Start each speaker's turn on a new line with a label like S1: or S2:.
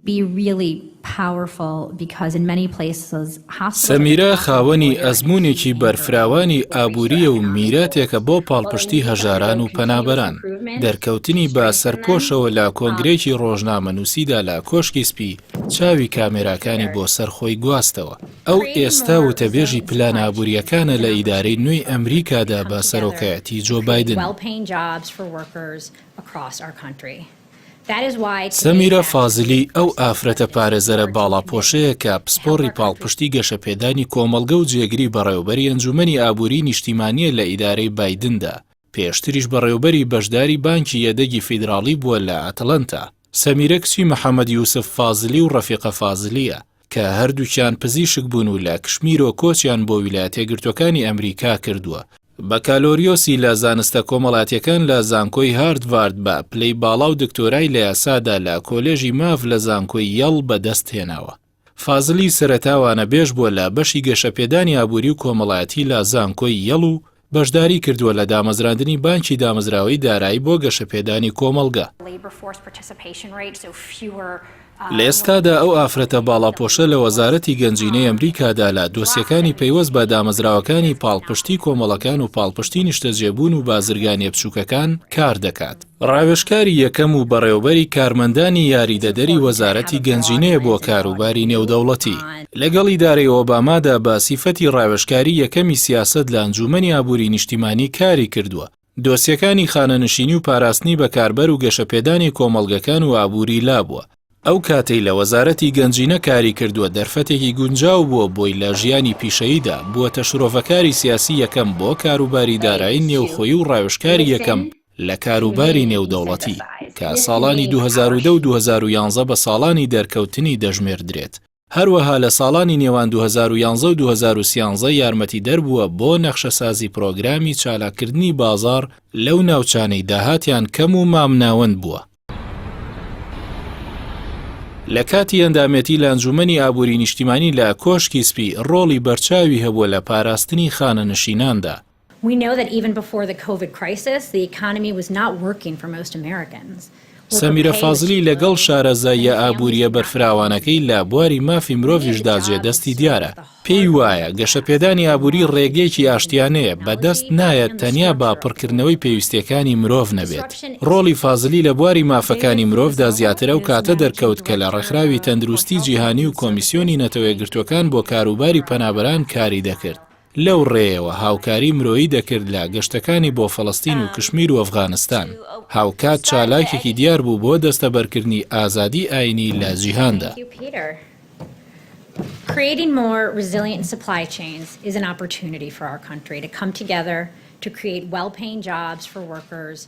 S1: be really powerful because in many places hospitals
S2: سەمیرە خاوەنی ئەزموونێکی بەرفراوانی ئابووریە و میراتێکە بۆ پاڵپشتی هەژاران و پەنابەران. دەرکەوتنی بە سەرپۆشەوە لە کۆنگرێکی ڕۆژنامەنووسیدا لە کۆشکی سپی چاوی کامێراکانی بۆ سەرخۆی گواستەوە. ئەو ئێستا وتەبێژی پلان ئابووریەکانە لە ئیدارەی نوێی ئەمریکادا بە سەرۆکایەتی جۆ بایدن. سەمیرە فازلی ئەو ئافرەتە پارێزەرە باڵاپۆشەیە کە پسپۆڕی پاڵپشتی گەشەپێدانی کۆمەڵگە و جێگری بەڕێوەبەری ئەنجومەنی ئابووری نیشتیمانیە لە ئیدارەی بایدندا. پێشتریش بەڕێوەبەری بەشداری بانکی یەدەگی فیدراڵی بووە لە ئەتڵەنتا. سەمیرە کچی محەممەد یوسف فازلی و ڕەفیقە فازلیە کە هەردووکیان پزیشک بوون و لە کشمیر و کۆچیان بۆ ویلایەتە یەکگرتووەکانی ئەمریکا کردووە. بەکالۆریۆسی لە زانستە کۆمەڵاتیەکان لە زانکۆی هاردڤارد بە پلەی باڵا و دکتۆرای لە یاسادا لە کۆلێژی ماف لە زانکۆی یەڵ بەدەست هێناوە. فازلی سەرەتاوانە بێژ بووە لە بەشی گەشەپێدانی ئابووری و کۆمەڵایەتی لە زانکۆی یەڵ و بەشداری کردووە لە دامەزراندنی بانکی دامەزراوەی دارایی بۆ گەشەپێدانی کۆمەڵگە. لە ئێستادا ئەو ئافرەتە باڵاپۆشە لە وەزارەتی گەنجینەی ئەمریکادا لە دۆسیەکانی پەیوەست بە دامەزراوەکانی پاڵپشتی کۆمەڵەکان و پاڵپشتی نیشتەجێبوون و بازرگانیە بچووکەکان کار دەکات. ڕاوێژکاری یەکەم و بەڕێوەبەری کارمەندانی یاریدەدەری وەزارەتی گەنجینەیە بۆ کاروباری نێودەوڵەتی. لەگەڵ ئیدارەی ئۆبامادا بە سیفەتی ڕاوێژکاری یەکەمی سیاسەت لە ئەنجومەنی ئابووری نیشتیمانی کاری کردووە. دۆسیەکانی خانەنشینی و پاراستنی بە کاربەر و گەشەپێدانی کۆمەڵگەکان و ئابووری لابووە. ئەو کاتەی لە وەزارەتی گەنجینە کاری کردووە دەرفەتێکی گونجاو بووە بۆی لە ژیانی پیشەییدا بووەتە شرۆڤەکاری سیاسی یەکەم بۆ کاروباری دارایی نێوخۆیی و ڕاوێژکاری یەکەم لە کاروباری نێودەوڵەتی کە ساڵانی 2010 و 2011 بە ساڵانی دەرکەوتنی دەژمێردرێت. هەروەها لە ساڵانی نێوان 2011 و 2013 یارمەتی دەربووە بۆ نەخشەسازی پرۆگرامی چالاکردنی بازار لەو ناوچانەی داهاتیان کەم و مامناوەند بووە. لە کاتی ئەندامەتی لە ئەنجومەنی ئابووری نیشتیمانی لە کۆشکی سپی ڕۆڵی بەرچاوی هەبووە لە پاراستنی خانەنشیناندا.
S1: We know that even before the COVID crisis, the economy was not working for most Americans.
S2: سەمیرە فازلی لەگەڵ شارەزاییە ئابووریە بەرفراوانەکەی لە بواری مافی مرۆڤیشدا جێدەستی دیارە. پێی وایە گەشەپێدانی ئابووری ڕێگەیەکی ئاشتیانەیە بەدەست نایەت تەنیا با پڕکردنەوەی پێویستیەکانی مرۆڤ نەبێت. ڕۆڵی فازلی لە بواری مافەکانی مرۆڤدا زیاترە و کاتە دەرکەوت کە لە ڕێکخراوی تەندروستی جیهانی و کۆمیسیۆنی نەتەوە یەکگرتووەکان بۆ کاروباری پەنابەران کاری دەکرد. لەو ڕێیەوە هاوکاری مرۆیی دەکرد لە گەشتەکانی بۆ فەڵەستین و کشمیر و ئەفغانستان. هاوکات چالاکێکی دیار بوو بۆ دەستەبەرکردنی ئازادی ئاینی لە جیهاندا.
S1: Creating more resilient supply chains is an opportunity for our country to come together to create well-paying jobs for workers